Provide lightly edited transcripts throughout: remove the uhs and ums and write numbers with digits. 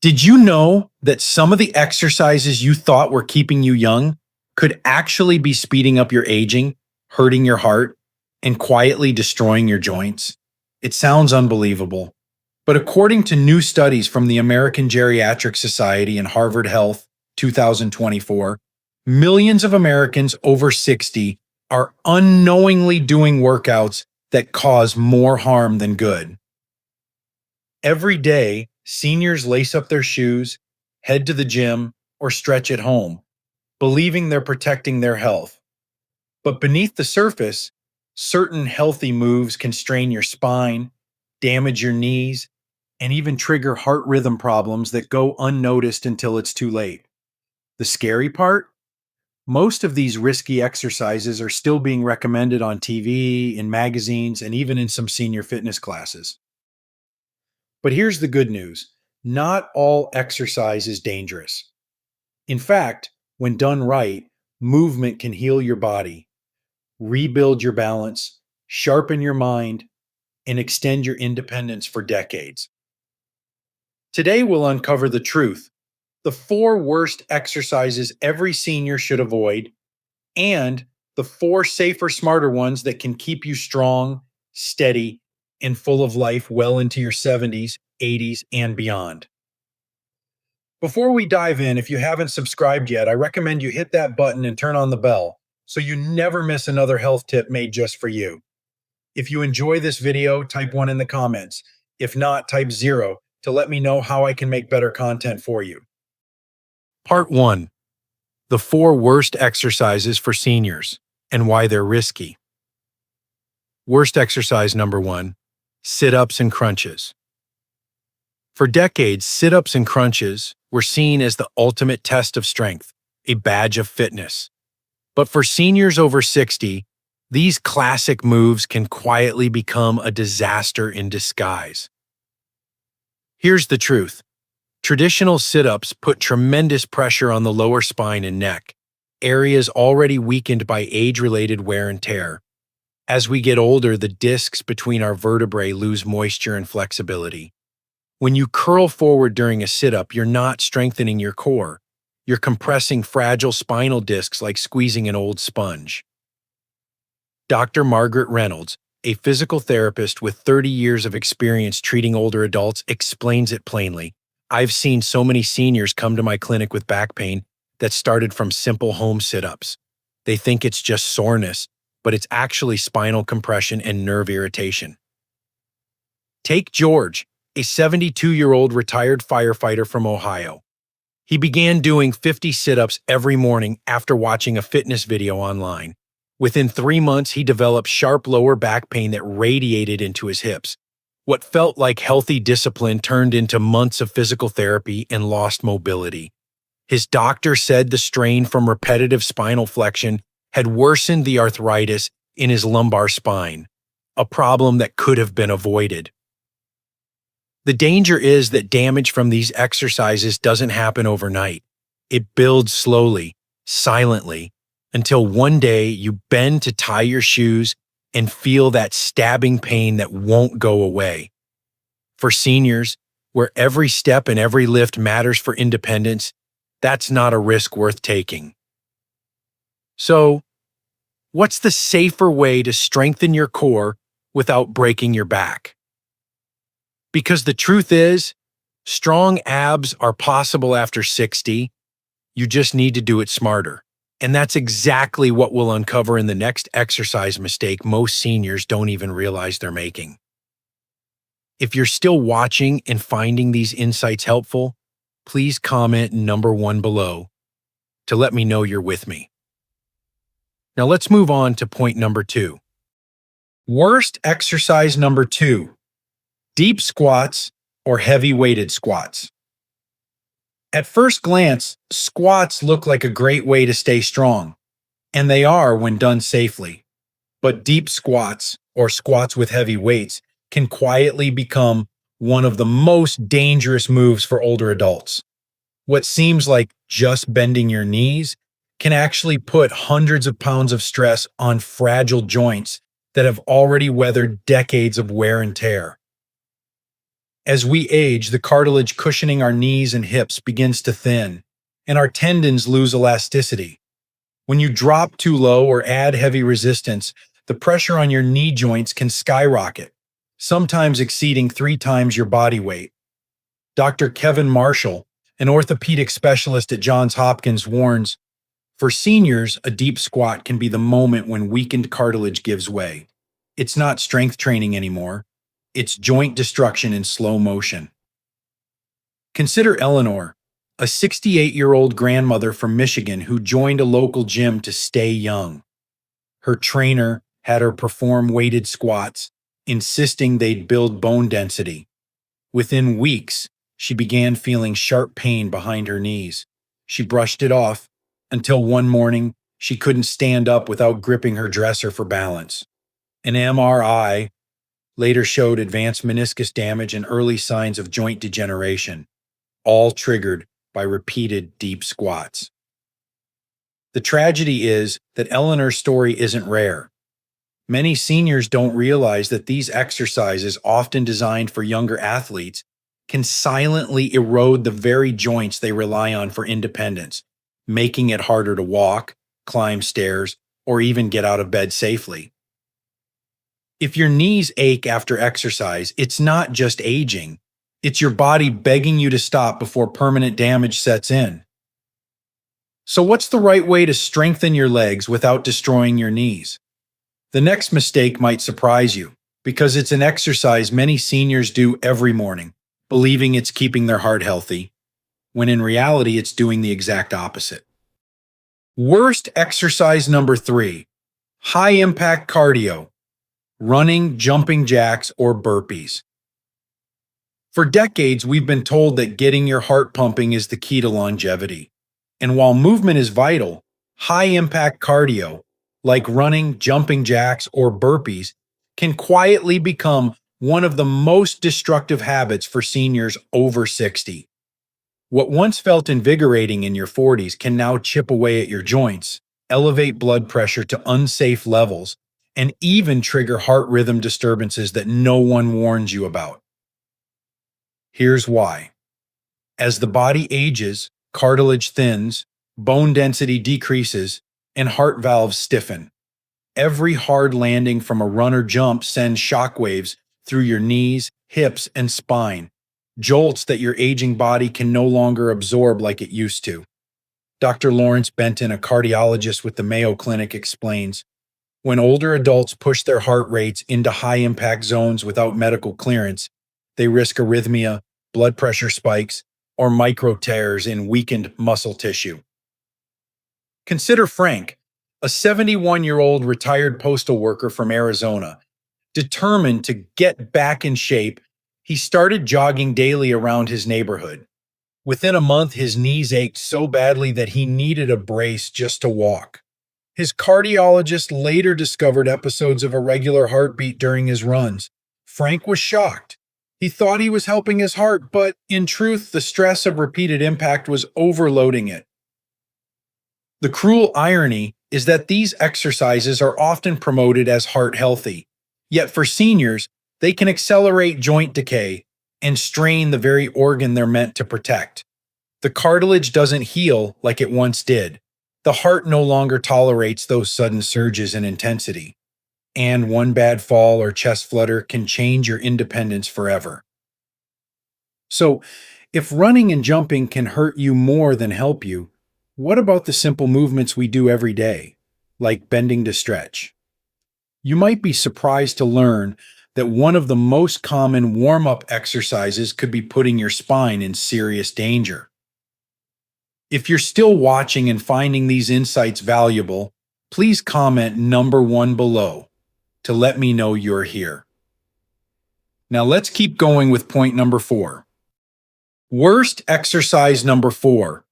Did you know that some of the exercises you thought were keeping you young could actually be speeding up your aging, hurting your heart, and quietly destroying your joints? It sounds unbelievable. But according to new studies from the American Geriatric Society and Harvard Health 2024, millions of Americans over 60 are unknowingly doing workouts that cause more harm than good. Every day, seniors lace up their shoes, head to the gym, or stretch at home, believing they're protecting their health. But beneath the surface, certain healthy moves can strain your spine, damage your knees, and even trigger heart rhythm problems that go unnoticed until it's too late. The scary part? Most of these risky exercises are still being recommended on TV, in magazines, and even in some senior fitness classes. But here's the good news. Not all exercise is dangerous. In fact, when done right, movement can heal your body, rebuild your balance, sharpen your mind, and extend your independence for decades. Today, we'll uncover the truth, the 4 worst exercises every senior should avoid, and the 4 safer, smarter ones that can keep you strong, steady, and full of life well into your 70s, 80s, and beyond. Before we dive in, if you haven't subscribed yet, I recommend you hit that button and turn on the bell so you never miss another health tip made just for you. If you enjoy this video, type 1 in the comments. If not, type 0 to let me know how I can make better content for you. Part 1. The 4 worst exercises for seniors and why they're risky. Worst exercise number 1, sit-ups and crunches. For decades, sit-ups and crunches were seen as the ultimate test of strength, a badge of fitness. But for seniors over 60, these classic moves can quietly become a disaster in disguise. Here's the truth. Traditional sit-ups put tremendous pressure on the lower spine and neck, areas already weakened by age-related wear and tear. As we get older, the discs between our vertebrae lose moisture and flexibility. When you curl forward during a sit-up, you're not strengthening your core. You're compressing fragile spinal discs like squeezing an old sponge. Dr. Margaret Reynolds, a physical therapist with 30 years of experience treating older adults, explains it plainly. I've seen so many seniors come to my clinic with back pain that started from simple home sit-ups. They think it's just soreness, but it's actually spinal compression and nerve irritation. Take George, a 72-year-old retired firefighter from Ohio. He began doing 50 sit-ups every morning after watching a fitness video online. Within 3 months, he developed sharp lower back pain that radiated into his hips. What felt like healthy discipline turned into months of physical therapy and lost mobility. His doctor said the strain from repetitive spinal flexion had worsened the arthritis in his lumbar spine, a problem that could have been avoided. The danger is that damage from these exercises doesn't happen overnight. It builds slowly, silently, until one day you bend to tie your shoes and feel that stabbing pain that won't go away. For seniors, where every step and every lift matters for independence, that's not a risk worth taking. So, what's the safer way to strengthen your core without breaking your back? Because the truth is, strong abs are possible after 60. You just need to do it smarter. And that's exactly what we'll uncover in the next exercise mistake most seniors don't even realize they're making. If you're still watching and finding these insights helpful, please comment number 1 below to let me know you're with me. Now let's move on to point number 2. Worst exercise number 2. Deep squats or heavy-weighted squats. At first glance, squats look like a great way to stay strong, and they are when done safely. But deep squats, or squats with heavy weights, can quietly become one of the most dangerous moves for older adults. What seems like just bending your knees can actually put hundreds of pounds of stress on fragile joints that have already weathered decades of wear and tear. As we age, the cartilage cushioning our knees and hips begins to thin, and our tendons lose elasticity. When you drop too low or add heavy resistance, the pressure on your knee joints can skyrocket, sometimes exceeding 3 times your body weight. Dr. Kevin Marshall, an orthopedic specialist at Johns Hopkins, warns, for seniors, a deep squat can be the moment when weakened cartilage gives way. It's not strength training anymore. It's joint destruction in slow motion. Consider Eleanor, a 68-year-old grandmother from Michigan who joined a local gym to stay young. Her trainer had her perform weighted squats, insisting they'd build bone density. Within weeks, she began feeling sharp pain behind her knees. She brushed it off until one morning she couldn't stand up without gripping her dresser for balance. An MRI later showed advanced meniscus damage and early signs of joint degeneration, all triggered by repeated deep squats. The tragedy is that Eleanor's story isn't rare. Many seniors don't realize that these exercises, often designed for younger athletes, can silently erode the very joints they rely on for independence, making it harder to walk, climb stairs, or even get out of bed safely. If your knees ache after exercise, it's not just aging. It's your body begging you to stop before permanent damage sets in. So what's the right way to strengthen your legs without destroying your knees? The next mistake might surprise you, because it's an exercise many seniors do every morning, believing it's keeping their heart healthy, when in reality it's doing the exact opposite. Worst exercise number 3, high-impact cardio, running, jumping jacks, or burpees. For decades, we've been told that getting your heart pumping is the key to longevity. And while movement is vital, high-impact cardio, like running, jumping jacks, or burpees, can quietly become one of the most destructive habits for seniors over 60. What once felt invigorating in your 40s can now chip away at your joints, elevate blood pressure to unsafe levels, and even trigger heart rhythm disturbances that no one warns you about. Here's why. As the body ages, cartilage thins, bone density decreases, and heart valves stiffen. Every hard landing from a run or jump sends shockwaves through your knees, hips, and spine, jolts that your aging body can no longer absorb like it used to. Dr. Lawrence Benton, a cardiologist with the Mayo Clinic, explains, when older adults push their heart rates into high-impact zones without medical clearance, they risk arrhythmia, blood pressure spikes, or micro tears in weakened muscle tissue. Consider Frank, a 71-year-old retired postal worker from Arizona. Determined to get back in shape, he started jogging daily around his neighborhood. Within a month, his knees ached so badly that he needed a brace just to walk. His cardiologist later discovered episodes of irregular heartbeat during his runs. Frank was shocked. He thought he was helping his heart, but in truth, the stress of repeated impact was overloading it. The cruel irony is that these exercises are often promoted as heart healthy, yet for seniors, they can accelerate joint decay and strain the very organ they're meant to protect. The cartilage doesn't heal like it once did. The heart no longer tolerates those sudden surges in intensity. And one bad fall or chest flutter can change your independence forever. So, if running and jumping can hurt you more than help you, what about the simple movements we do every day, like bending to stretch? You might be surprised to learn that one of the most common warm-up exercises could be putting your spine in serious danger. If you're still watching and finding these insights valuable, please comment number 1 below to let me know you're here. Now let's keep going with point number 4. Worst exercise number 4,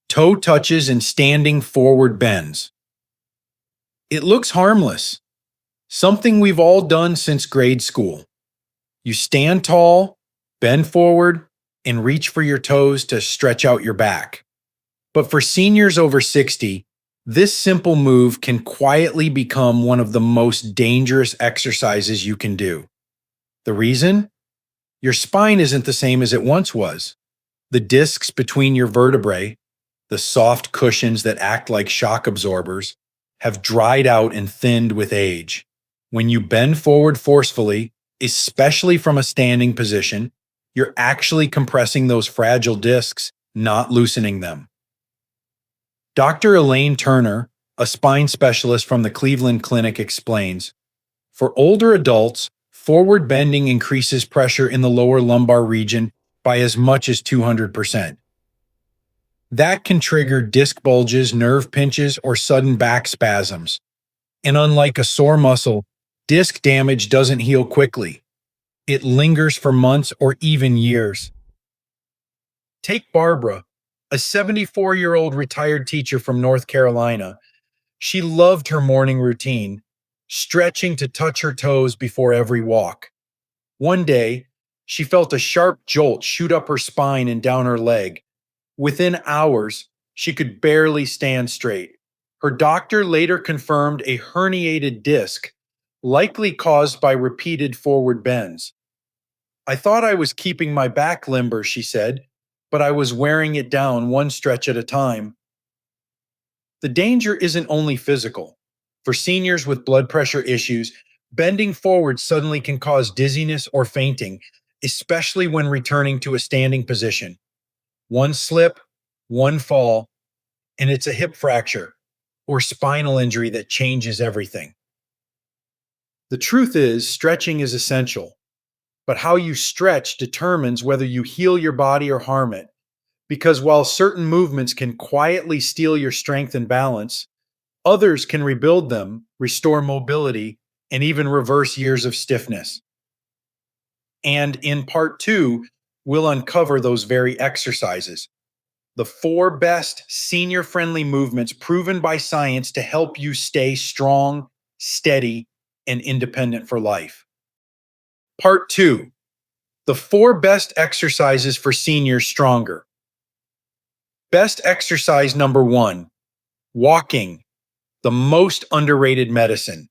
toe touches and standing forward bends. It looks harmless, something we've all done since grade school. You stand tall, bend forward, and reach for your toes to stretch out your back. But for seniors over 60, this simple move can quietly become one of the most dangerous exercises you can do. The reason? Your spine isn't the same as it once was. The discs between your vertebrae, the soft cushions that act like shock absorbers, have dried out and thinned with age. When you bend forward forcefully, especially from a standing position, you're actually compressing those fragile discs, not loosening them. Dr. Elaine Turner, a spine specialist from the Cleveland Clinic, explains, for older adults, forward bending increases pressure in the lower lumbar region by as much as 200%. That can trigger disc bulges, nerve pinches, or sudden back spasms. And unlike a sore muscle, disc damage doesn't heal quickly. It lingers for months or even years. Take Barbara, a 74-year-old retired teacher from North Carolina. She loved her morning routine, stretching to touch her toes before every walk. One day, she felt a sharp jolt shoot up her spine and down her leg. Within hours, she could barely stand straight. Her doctor later confirmed a herniated disc, likely caused by repeated forward bends. I thought I was keeping my back limber, she said, but I was wearing it down one stretch at a time. The danger isn't only physical. For seniors with blood pressure issues, bending forward suddenly can cause dizziness or fainting, especially when returning to a standing position. One slip, one fall, and it's a hip fracture or spinal injury that changes everything. The truth is, stretching is essential, but how you stretch determines whether you heal your body or harm it. Because while certain movements can quietly steal your strength and balance, others can rebuild them, restore mobility, and even reverse years of stiffness. And in part 2, we'll uncover those very exercises. The 4 best senior-friendly movements proven by science to help you stay strong, steady, and independent for life. Part 2, the 4 best exercises for seniors stronger. Best exercise number 1, walking, the most underrated medicine.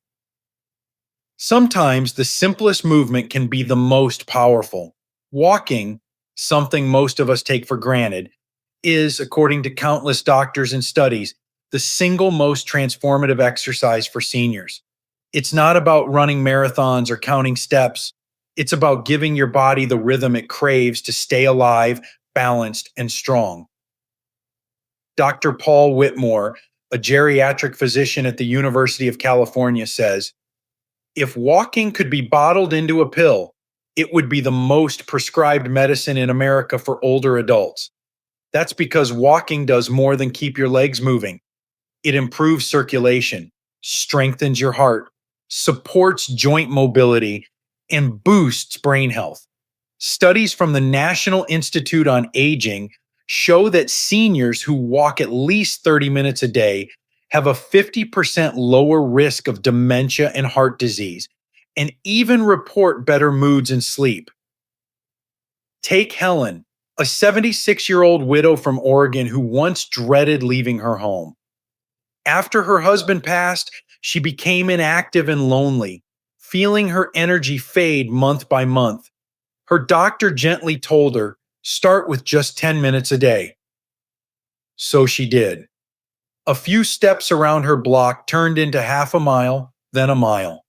Sometimes the simplest movement can be the most powerful. Walking, something most of us take for granted, is, according to countless doctors and studies, the single most transformative exercise for seniors. It's not about running marathons or counting steps. It's about giving your body the rhythm it craves to stay alive, balanced, and strong. Dr. Paul Whitmore, a geriatric physician at the University of California, says, if walking could be bottled into a pill, it would be the most prescribed medicine in America for older adults. That's because walking does more than keep your legs moving. It improves circulation, strengthens your heart, supports joint mobility, and boosts brain health. Studies from the National Institute on Aging show that seniors who walk at least 30 minutes a day have a 50% lower risk of dementia and heart disease, and even report better moods and sleep. Take Helen, a 76-year-old widow from Oregon who once dreaded leaving her home. After her husband passed, she became inactive and lonely, feeling her energy fade month by month. Her doctor gently told her, start with just 10 minutes a day. So she did. A few steps around her block turned into half a mile, then a mile.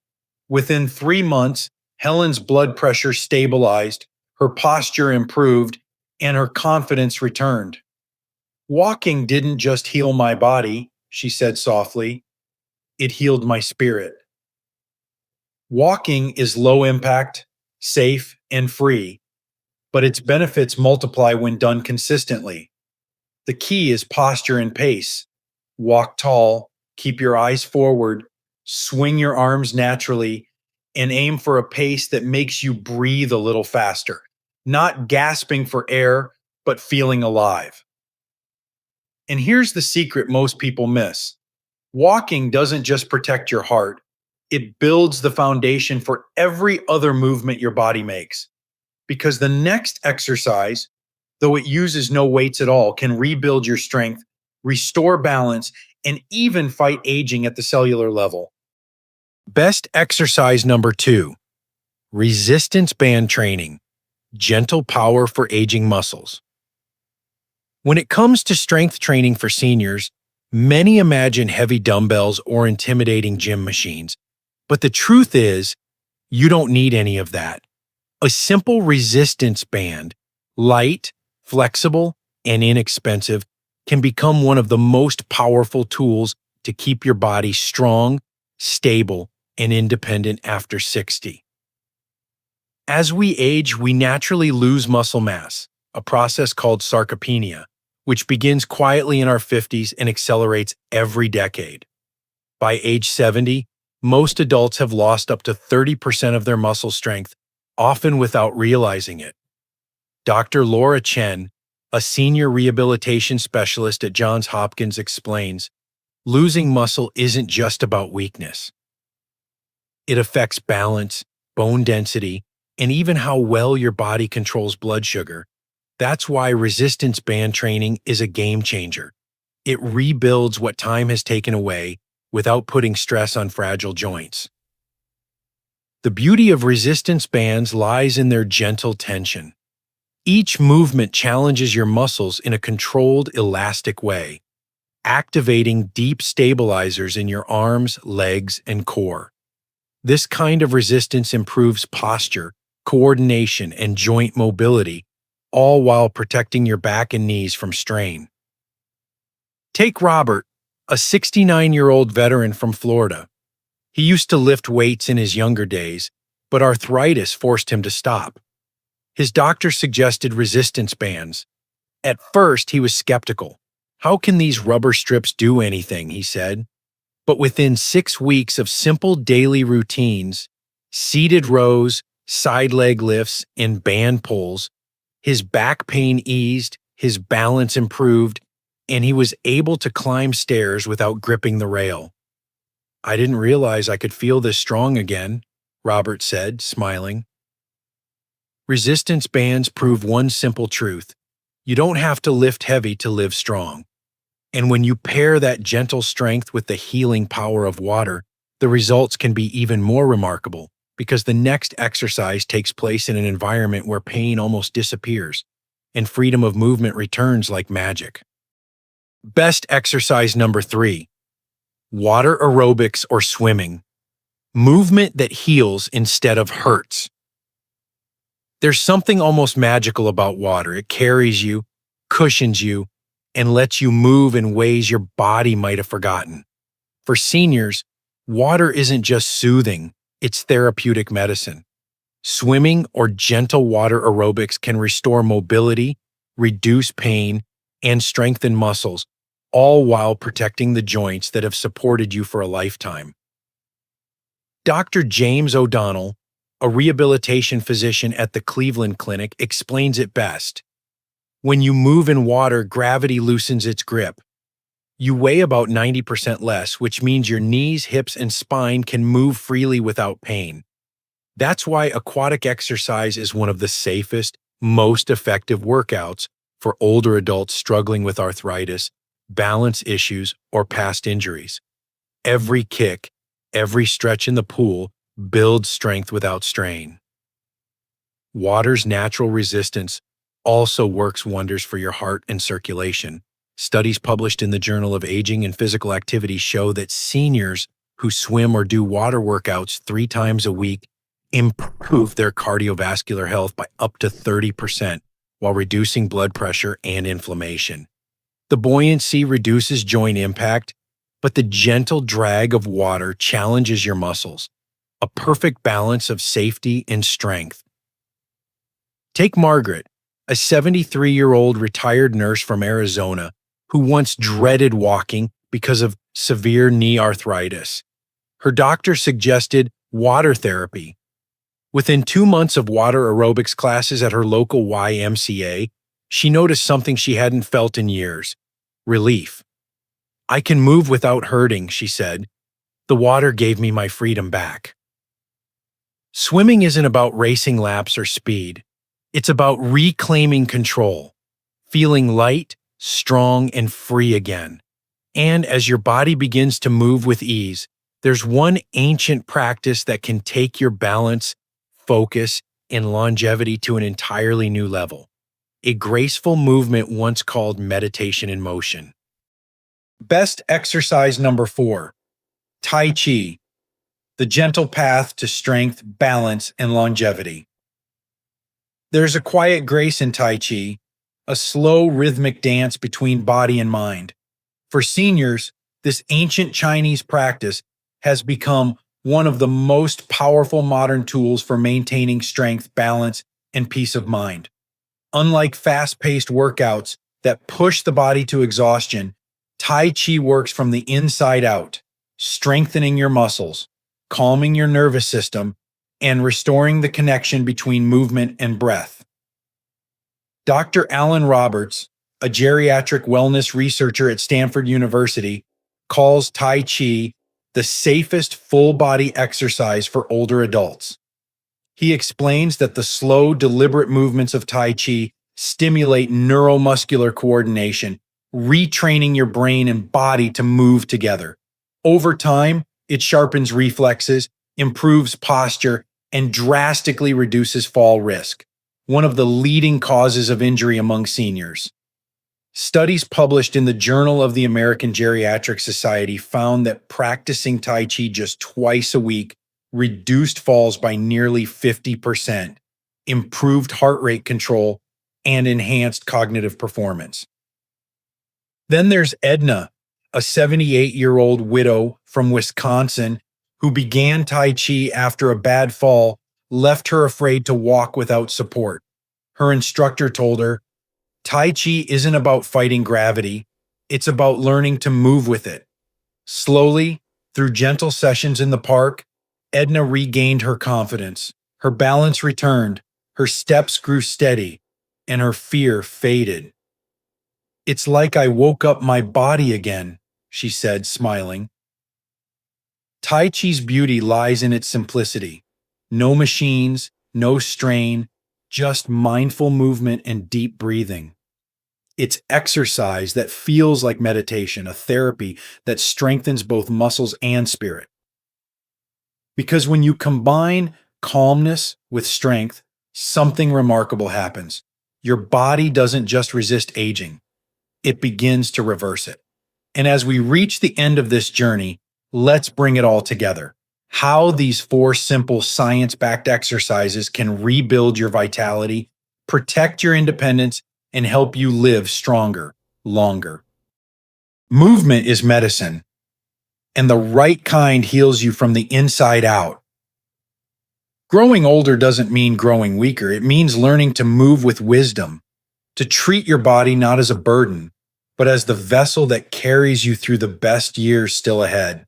Within 3 months, Helen's blood pressure stabilized, her posture improved, and her confidence returned. Walking didn't just heal my body, she said softly. It healed my spirit. Walking is low impact, safe, and free, but its benefits multiply when done consistently. The key is posture and pace. Walk tall, keep your eyes forward, swing your arms naturally, and aim for a pace that makes you breathe a little faster, not gasping for air, but feeling alive. And here's the secret most people miss. Walking doesn't just protect your heart, it builds the foundation for every other movement your body makes. Because the next exercise, though it uses no weights at all, can rebuild your strength, restore balance, and even fight aging at the cellular level. Best exercise number 2, resistance band training. Gentle power for aging muscles. When it comes to strength training for seniors, many imagine heavy dumbbells or intimidating gym machines. But the truth is, you don't need any of that. A simple resistance band, light, flexible, and inexpensive, can become one of the most powerful tools to keep your body strong, stable, and independent after 60. As we age, we naturally lose muscle mass, a process called sarcopenia, which begins quietly in our 50s and accelerates every decade. By age 70, most adults have lost up to 30% of their muscle strength, often without realizing it. Dr. Laura Chen, a senior rehabilitation specialist at Johns Hopkins, explains, losing muscle isn't just about weakness. It affects balance, bone density, and even how well your body controls blood sugar. That's why resistance band training is a game changer. It rebuilds what time has taken away without putting stress on fragile joints. The beauty of resistance bands lies in their gentle tension. Each movement challenges your muscles in a controlled, elastic way, activating deep stabilizers in your arms, legs, and core. This kind of resistance improves posture, coordination, and joint mobility, all while protecting your back and knees from strain. Take Robert, a 69-year-old veteran from Florida. He used to lift weights in his younger days, but arthritis forced him to stop. His doctor suggested resistance bands. At first, he was skeptical. How can these rubber strips do anything, he said. But within 6 weeks of simple daily routines, seated rows, side leg lifts, and band pulls, his back pain eased, his balance improved, and he was able to climb stairs without gripping the rail. I didn't realize I could feel this strong again, Robert said, smiling. Resistance bands prove one simple truth. You don't have to lift heavy to live strong. And when you pair that gentle strength with the healing power of water, the results can be even more remarkable because the next exercise takes place in an environment where pain almost disappears and freedom of movement returns like magic. Best exercise number 3. Water aerobics or swimming. Movement that heals instead of hurts. There's something almost magical about water. It carries you, cushions you, and lets you move in ways your body might have forgotten. For seniors, water isn't just soothing, it's therapeutic medicine. Swimming or gentle water aerobics can restore mobility, reduce pain, and strengthen muscles, all while protecting the joints that have supported you for a lifetime. Dr. James O'Donnell, a rehabilitation physician at the Cleveland Clinic, explains it best. When you move in water, gravity loosens its grip. You weigh about 90% less, which means your knees, hips, and spine can move freely without pain. That's why aquatic exercise is one of the safest, most effective workouts for older adults struggling with arthritis, balance issues, or past injuries. Every kick, every stretch in the pool builds strength without strain. Water's natural resistance also works wonders for your heart and circulation. Studies published in the Journal of Aging and Physical Activity show that seniors who swim or do water workouts 3 times a week improve their cardiovascular health by up to 30% while reducing blood pressure and inflammation. The buoyancy reduces joint impact, but the gentle drag of water challenges your muscles, a perfect balance of safety and strength. Take Margaret, a 73-year-old retired nurse from Arizona who once dreaded walking because of severe knee arthritis. Her doctor suggested water therapy. Within 2 months of water aerobics classes at her local YMCA, she noticed something she hadn't felt in years: relief. I can move without hurting, she said. The water gave me my freedom back. Swimming isn't about racing laps or speed. It's about reclaiming control, feeling light, strong, and free again. And as your body begins to move with ease, there's one ancient practice that can take your balance, focus, and longevity to an entirely new level. A graceful movement once called meditation in motion. Best exercise number 4, Tai Chi, the gentle path to strength, balance, and longevity. There's a quiet grace in Tai Chi, a slow rhythmic dance between body and mind. For seniors, this ancient Chinese practice has become one of the most powerful modern tools for maintaining strength, balance, and peace of mind. Unlike fast-paced workouts that push the body to exhaustion, Tai Chi works from the inside out, strengthening your muscles, calming your nervous system, and restoring the connection between movement and breath. Dr. Alan Roberts, a geriatric wellness researcher at Stanford University, calls Tai Chi the safest full-body exercise for older adults. He explains that the slow, deliberate movements of Tai Chi stimulate neuromuscular coordination, retraining your brain and body to move together. Over time, it sharpens reflexes, improves posture, and drastically reduces fall risk, one of the leading causes of injury among seniors. Studies published in the Journal of the American Geriatric Society found that practicing Tai Chi just twice a week reduced falls by nearly 50%, improved heart rate control, and enhanced cognitive performance. Then there's Edna, a 78-year-old widow from Wisconsin who began Tai Chi after a bad fall left her afraid to walk without support. Her instructor told her, Tai Chi isn't about fighting gravity, it's about learning to move with it. Slowly, through gentle sessions in the park, Edna regained her confidence. Her balance returned, her steps grew steady, and her fear faded. "It's like I woke up my body again," she said, smiling. Tai Chi's beauty lies in its simplicity. No machines, no strain, just mindful movement and deep breathing. It's exercise that feels like meditation, a therapy that strengthens both muscles and spirit. Because when you combine calmness with strength, something remarkable happens. Your body doesn't just resist aging, it begins to reverse it. And as we reach the end of this journey, let's bring it all together. How these 4 simple science-backed exercises can rebuild your vitality, protect your independence, and help you live stronger, longer. Movement is medicine, and the right kind heals you from the inside out. Growing older doesn't mean growing weaker. It means learning to move with wisdom, to treat your body not as a burden, but as the vessel that carries you through the best years still ahead.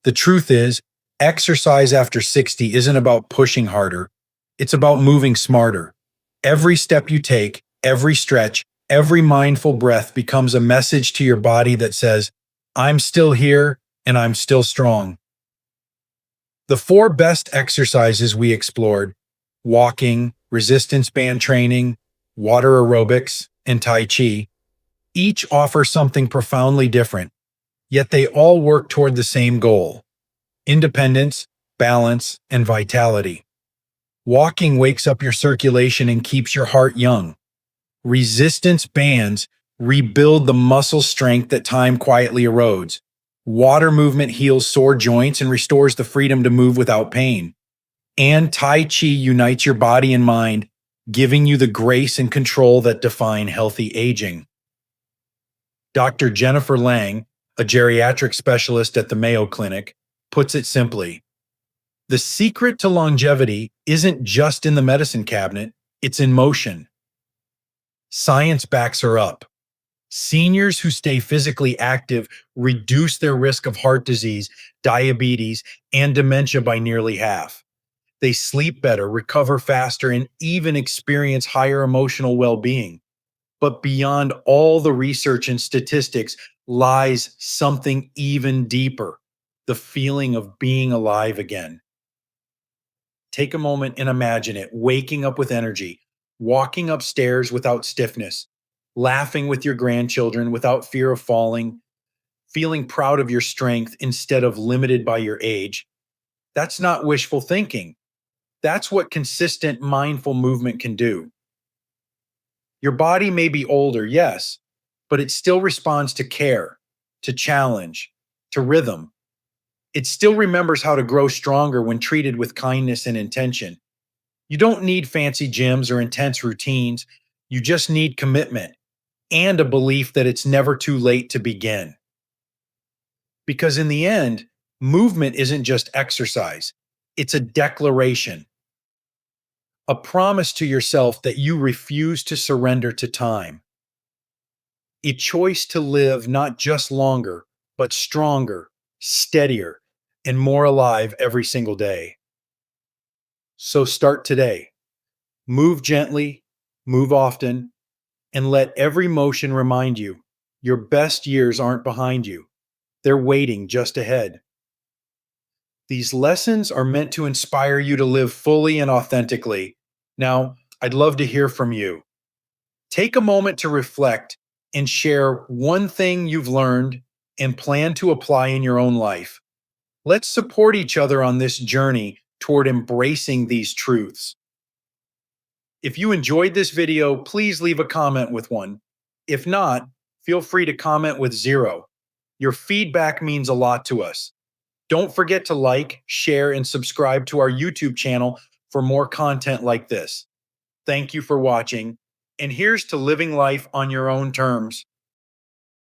The truth is, exercise after 60 isn't about pushing harder. It's about moving smarter. Every step you take, every stretch, every mindful breath becomes a message to your body that says, "I'm still here and I'm still strong." The 4 best exercises we explored, walking, resistance band training, water aerobics, and Tai Chi, each offer something profoundly different, yet they all work toward the same goal: independence, balance, and vitality. Walking wakes up your circulation and keeps your heart young. Resistance bands rebuild the muscle strength that time quietly erodes. Water movement heals sore joints and restores the freedom to move without pain. And Tai Chi unites your body and mind, giving you the grace and control that define healthy aging. Dr. Jennifer Lang, a geriatric specialist at the Mayo Clinic, puts it simply: the secret to longevity isn't just in the medicine cabinet, it's in motion. Science backs her up. Seniors who stay physically active reduce their risk of heart disease, diabetes, and dementia by nearly half. They sleep better, recover faster, and even experience higher emotional well-being. But beyond all the research and statistics lies something even deeper: the feeling of being alive again. Take a moment and imagine it: waking up with energy, walking upstairs without stiffness, laughing with your grandchildren without fear of falling, feeling proud of your strength instead of limited by your age. That's not wishful thinking. That's what consistent mindful movement can do. Your body may be older, yes, but it still responds to care, to challenge, to rhythm. It still remembers how to grow stronger when treated with kindness and intention. You don't need fancy gyms or intense routines. You just need commitment and a belief that it's never too late to begin. Because in the end, movement isn't just exercise, it's a declaration, a promise to yourself that you refuse to surrender to time, a choice to live not just longer, but stronger, steadier, and more alive every single day. So start today. Move gently, move often, and let every motion remind you your best years aren't behind you. They're waiting just ahead. These lessons are meant to inspire you to live fully and authentically. Now, I'd love to hear from you. Take a moment to reflect and share one thing you've learned and plan to apply in your own life. Let's support each other on this journey toward embracing these truths. If you enjoyed this video, please leave a comment with one. If not, feel free to comment with 0. Your feedback means a lot to us. Don't forget to like, share, and subscribe to our YouTube channel for more content like this. Thank you for watching, and here's to living life on your own terms.